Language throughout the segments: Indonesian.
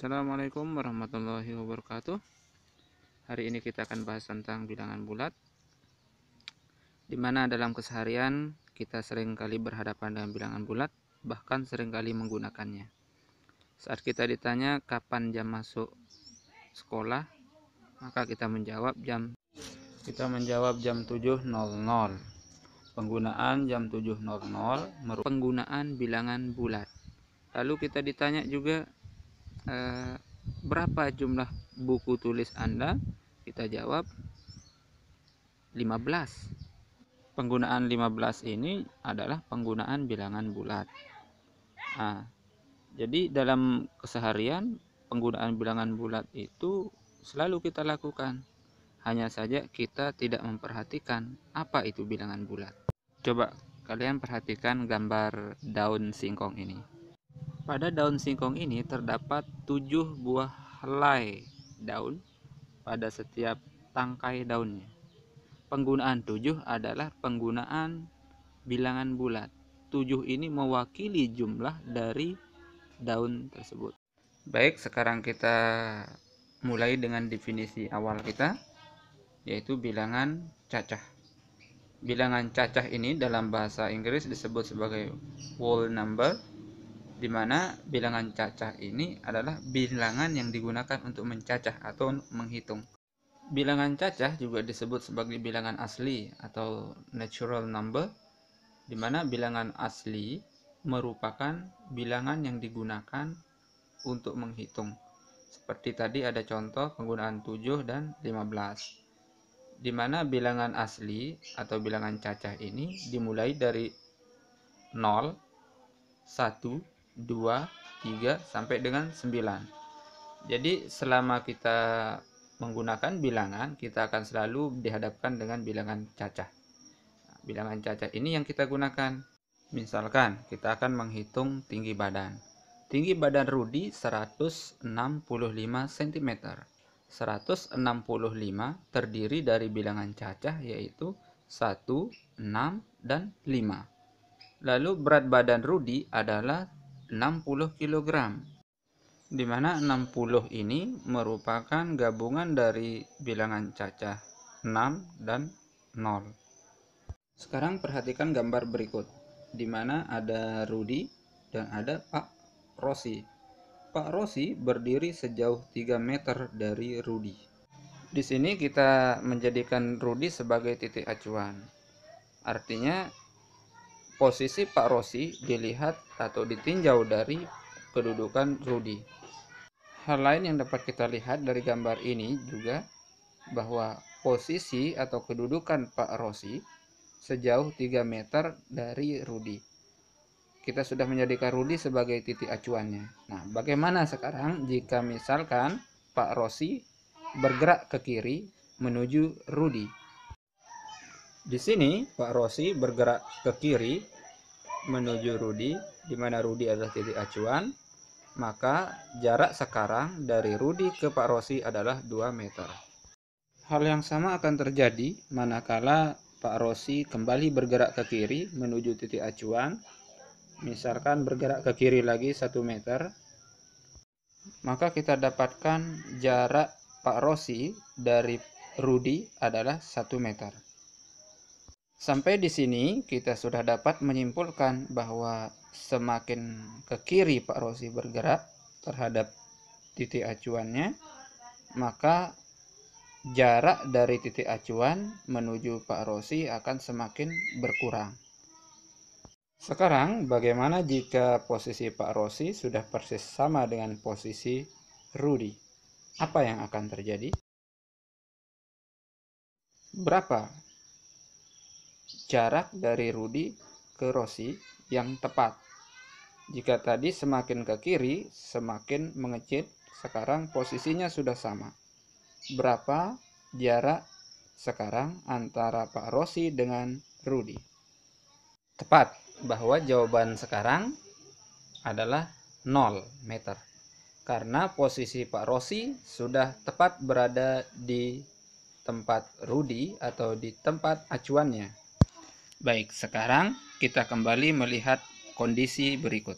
Assalamualaikum warahmatullahi wabarakatuh. Hari ini kita akan bahas tentang bilangan bulat, di mana dalam keseharian kita seringkali berhadapan dengan bilangan bulat, bahkan seringkali menggunakannya. Saat kita ditanya kapan jam masuk sekolah, maka kita menjawab jam 7.00. Penggunaan jam 7.00 merupakan penggunaan bilangan bulat. Lalu kita ditanya juga berapa jumlah buku tulis Anda? Kita jawab 15. Penggunaan 15 ini adalah penggunaan bilangan bulat. Jadi dalam keseharian penggunaan bilangan bulat itu selalu kita lakukan. Hanya saja kita tidak memperhatikan apa itu bilangan bulat. Coba kalian perhatikan gambar daun singkong ini. Pada daun singkong ini terdapat 7 buah helai daun pada setiap tangkai daunnya. Penggunaan 7 adalah penggunaan bilangan bulat. 7 ini mewakili jumlah dari daun tersebut. Baik, sekarang kita mulai dengan definisi awal kita, yaitu bilangan cacah. Bilangan cacah ini dalam bahasa Inggris disebut sebagai whole number, di mana bilangan cacah ini adalah bilangan yang digunakan untuk mencacah atau menghitung. Bilangan cacah juga disebut sebagai bilangan asli atau natural number, di mana bilangan asli merupakan bilangan yang digunakan untuk menghitung. Seperti tadi ada contoh penggunaan 7 dan 15. Di mana bilangan asli atau bilangan cacah ini dimulai dari 0, 1, 2, 3 sampai dengan 9. Jadi selama kita menggunakan bilangan, kita akan selalu dihadapkan dengan bilangan cacah. Bilangan cacah ini yang kita gunakan. Misalkan kita akan menghitung tinggi badan. Tinggi badan Rudi 165 cm. 165 terdiri dari bilangan cacah yaitu 1, 6, dan 5. Lalu berat badan Rudi adalah 60 kg, di mana 60 ini merupakan gabungan dari bilangan cacah 6 dan 0. Sekarang perhatikan gambar berikut, di mana ada Rudi dan ada Pak Rosi. Pak Rosi berdiri sejauh 3 meter dari Rudi. Di sini kita menjadikan Rudi sebagai titik acuan. Artinya posisi Pak Rosi dilihat atau ditinjau dari kedudukan Rudi. Hal lain yang dapat kita lihat dari gambar ini juga bahwa posisi atau kedudukan Pak Rosi sejauh 3 meter dari Rudi. Kita sudah menjadikan Rudi sebagai titik acuannya. Nah, bagaimana sekarang jika misalkan Pak Rosi bergerak ke kiri menuju Rudi? Di sini Pak Rosi bergerak ke kiri menuju Rudi, di mana Rudi adalah titik acuan, maka jarak sekarang dari Rudi ke Pak Rosi adalah 2 meter. Hal yang sama akan terjadi manakala Pak Rosi kembali bergerak ke kiri menuju titik acuan. Misalkan bergerak ke kiri lagi 1 meter, maka kita dapatkan jarak Pak Rosi dari Rudi adalah 1 meter. Sampai di sini kita sudah dapat menyimpulkan bahwa semakin ke kiri Pak Rosi bergerak terhadap titik acuannya, maka jarak dari titik acuan menuju Pak Rosi akan semakin berkurang. Sekarang bagaimana jika posisi Pak Rosi sudah persis sama dengan posisi Rudi? Apa yang akan terjadi? Berapa jarak dari Rudi ke Rosi yang tepat? Jika tadi semakin ke kiri, semakin mengecil, sekarang posisinya sudah sama. Berapa jarak sekarang antara Pak Rosi dengan Rudi? Tepat bahwa jawaban sekarang adalah 0 meter. Karena posisi Pak Rosi sudah tepat berada di tempat Rudi atau di tempat acuannya. Baik, sekarang kita kembali melihat kondisi berikut,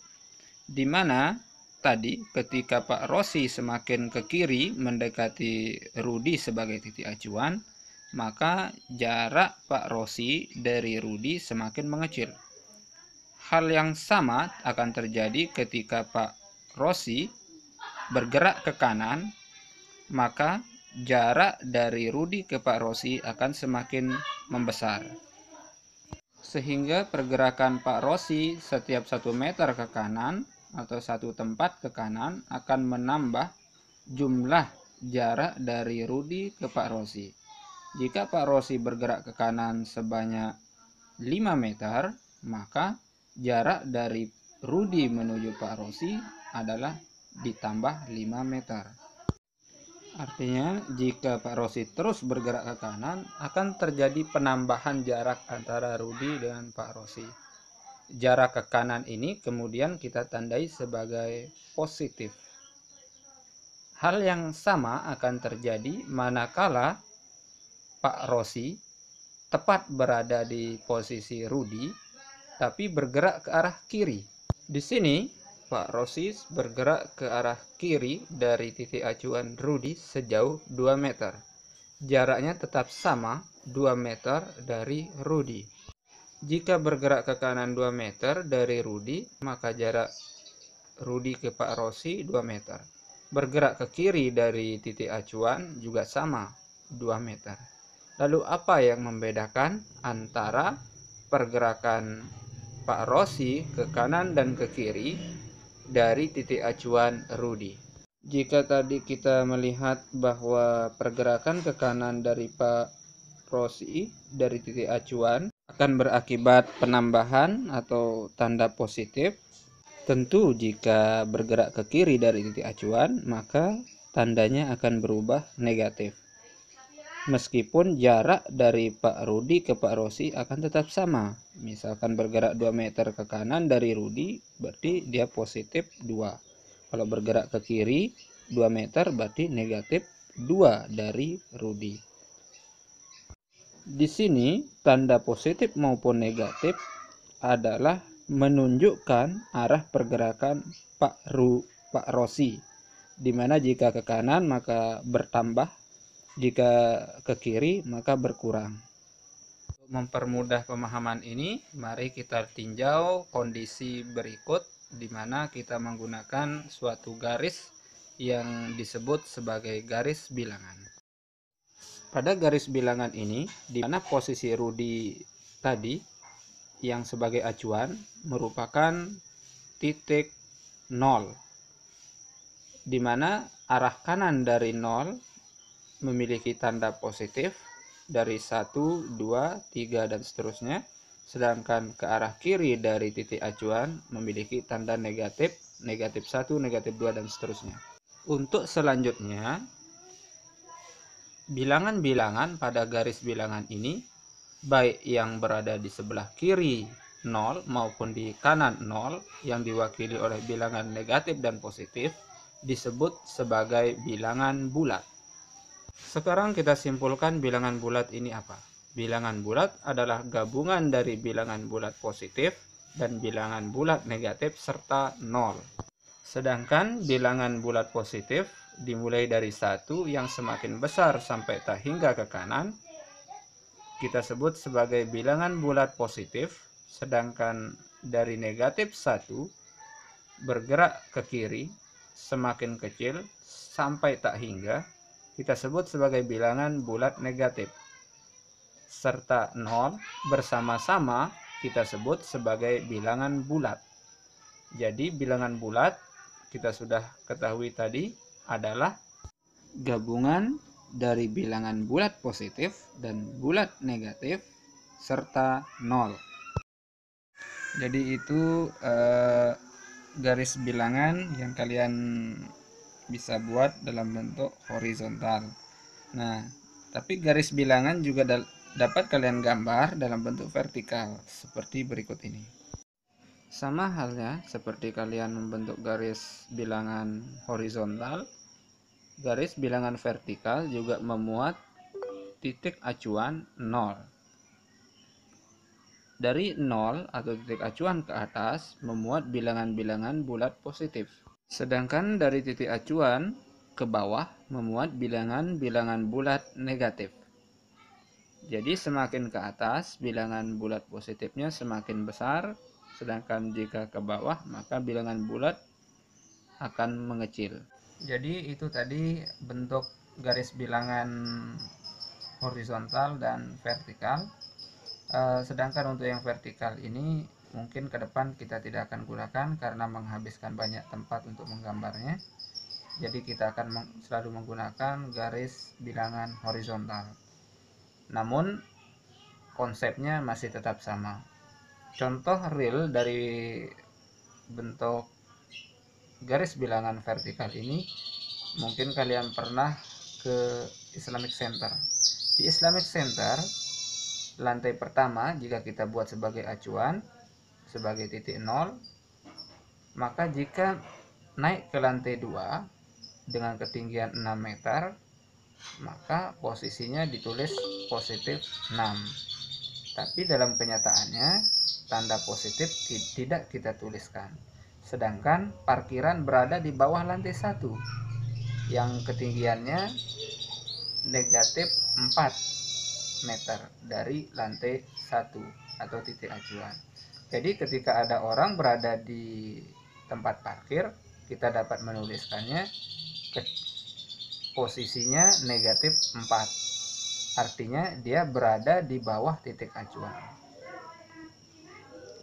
di mana tadi, ketika Pak Rossi semakin ke kiri mendekati Rudi sebagai titik acuan, maka jarak Pak Rossi dari Rudi semakin mengecil. Hal yang sama akan terjadi ketika Pak Rossi bergerak ke kanan, maka jarak dari Rudi ke Pak Rossi akan semakin membesar. Sehingga pergerakan Pak Rossi setiap 1 meter ke kanan atau 1 tempat ke kanan akan menambah jumlah jarak dari Rudi ke Pak Rossi. Jika Pak Rossi bergerak ke kanan sebanyak 5 meter, maka jarak dari Rudi menuju Pak Rossi adalah ditambah 5 meter. Artinya, jika Pak Rossi terus bergerak ke kanan, akan terjadi penambahan jarak antara Rudi dengan Pak Rossi. Jarak ke kanan ini kemudian kita tandai sebagai positif. Hal yang sama akan terjadi manakala Pak Rossi tepat berada di posisi Rudi, tapi bergerak ke arah kiri. Di sini, Pak Rossi bergerak ke arah kiri dari titik acuan Rudi sejauh 2 meter. Jaraknya tetap sama 2 meter dari Rudi. Jika bergerak ke kanan 2 meter dari Rudi, maka jarak Rudi ke Pak Rossi 2 meter. Bergerak ke kiri dari titik acuan juga sama 2 meter. Lalu apa yang membedakan antara pergerakan Pak Rossi ke kanan dan ke kiri dari titik acuan Rudi? Jika tadi kita melihat bahwa pergerakan ke kanan dari Pak Rossi dari titik acuan akan berakibat penambahan atau tanda positif, tentu jika bergerak ke kiri dari titik acuan maka tandanya akan berubah negatif. Meskipun jarak dari Pak Rudi ke Pak Rossi akan tetap sama. Misalkan bergerak 2 meter ke kanan dari Rudi, berarti dia positif 2. Kalau bergerak ke kiri 2 meter berarti negatif 2 dari Rudi. Di sini tanda positif maupun negatif adalah menunjukkan arah pergerakan Pak Rossi, di mana jika ke kanan maka bertambah, jika ke kiri maka berkurang. Untuk mempermudah pemahaman ini, mari kita tinjau kondisi berikut di mana kita menggunakan suatu garis yang disebut sebagai garis bilangan. Pada garis bilangan ini, di mana posisi Rudi tadi yang sebagai acuan merupakan titik 0, di mana arah kanan dari 0 memiliki tanda positif dari 1, 2, 3, dan seterusnya, sedangkan ke arah kiri dari titik acuan memiliki tanda negatif, negatif 1, negatif 2, dan seterusnya. Untuk selanjutnya, bilangan-bilangan pada garis bilangan ini, baik yang berada di sebelah kiri 0 maupun di kanan 0 yang diwakili oleh bilangan negatif dan positif, disebut sebagai bilangan bulat. Sekarang kita simpulkan bilangan bulat ini apa? Bilangan bulat adalah gabungan dari bilangan bulat positif dan bilangan bulat negatif serta 0. Sedangkan bilangan bulat positif dimulai dari 1 yang semakin besar sampai tak hingga ke kanan, kita sebut sebagai bilangan bulat positif, sedangkan dari negatif 1 bergerak ke kiri semakin kecil sampai tak hingga, kita sebut sebagai bilangan bulat negatif, serta 0 bersama-sama kita sebut sebagai bilangan bulat. Jadi bilangan bulat kita sudah ketahui tadi adalah gabungan dari bilangan bulat positif dan bulat negatif serta 0. Jadi itu garis bilangan yang kalian bisa buat dalam bentuk horizontal. Nah, tapi garis bilangan juga dapat kalian gambar dalam bentuk vertikal seperti berikut ini. Sama halnya seperti kalian membentuk garis bilangan horizontal, garis bilangan vertikal juga memuat titik acuan 0. Dari 0 atau titik acuan ke atas memuat bilangan-bilangan bulat positif. Sedangkan dari titik acuan ke bawah memuat bilangan-bilangan bulat negatif. Jadi semakin ke atas bilangan bulat positifnya semakin besar, sedangkan jika ke bawah maka bilangan bulat akan mengecil. Jadi itu tadi bentuk garis bilangan horizontal dan vertikal. Sedangkan untuk yang vertikal ini mungkin ke depan kita tidak akan gunakan karena menghabiskan banyak tempat untuk menggambarnya. Jadi kita akan selalu menggunakan garis bilangan horizontal. Namun konsepnya masih tetap sama. Contoh real dari bentuk garis bilangan vertikal ini, mungkin kalian pernah ke Islamic Center. Di Islamic Center, lantai pertama jika kita buat sebagai acuan, sebagai titik 0, maka jika naik ke lantai 2 dengan ketinggian 6 meter, maka posisinya ditulis positif 6. Tapi dalam kenyataannya tanda positif tidak kita tuliskan. Sedangkan parkiran berada di bawah lantai 1 yang ketinggiannya negatif 4 meter dari lantai 1 atau titik acuan. Jadi ketika ada orang berada di tempat parkir, kita dapat menuliskannya posisinya negatif 4. Artinya dia berada di bawah titik acuan.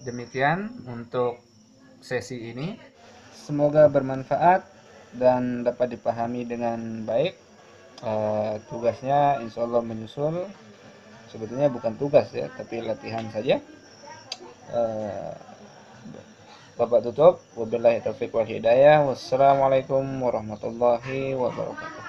Demikian untuk sesi ini. Semoga bermanfaat dan dapat dipahami dengan baik. Tugasnya insya Allah menyusul. Sebetulnya bukan tugas ya, tapi latihan saja. Bapak tutup. Wabillahi taufiq wal hidayah. Wassalamualaikum warahmatullahi wabarakatuh.